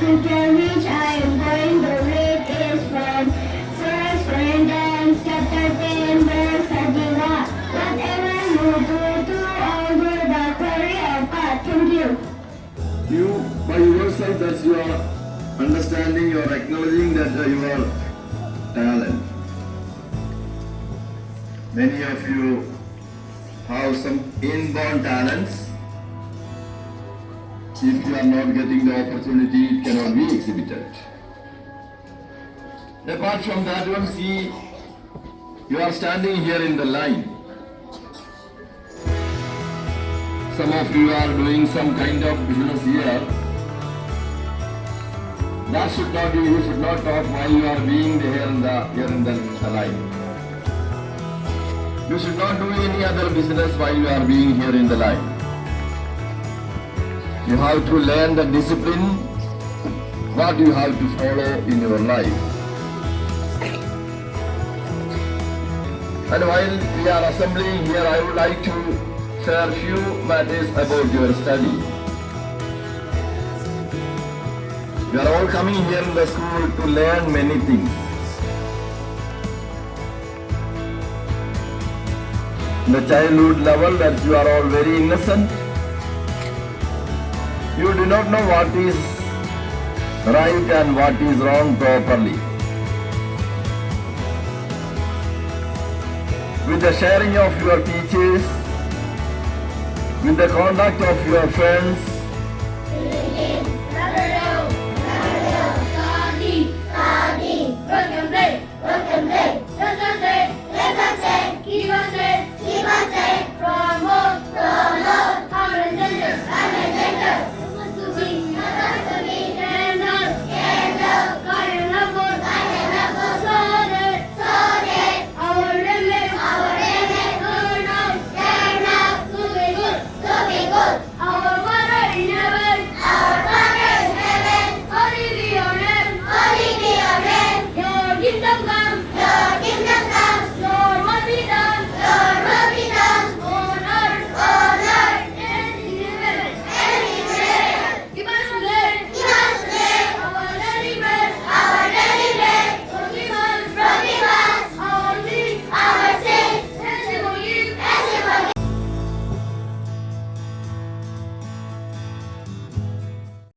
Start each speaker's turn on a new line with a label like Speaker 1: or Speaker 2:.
Speaker 1: scripture which I am going to read is from 1 Corinthians chapter 10 verse 31. Whatever you do all with the glory of God. Thank you.
Speaker 2: You, by yourself, that you are understanding, you are acknowledging that you are talent. Many of you have some inborn talents. If you are not getting the opportunity, it cannot be exhibited. Apart from that one, see, you are standing here in the line. Some of you are doing some kind of business here. That should not be, you should not talk while you are being here in the line. You should not do any other business while you are being here in the line. You have to learn the discipline, what you have to follow in your life. And while we are assembling here, I would like to share few matters about your study. You are all coming here in the school to learn many things. In the childhood level, that you are all very innocent. You do not know what is right and what is wrong properly. With the sharing of your teachers, with the conduct of your friends,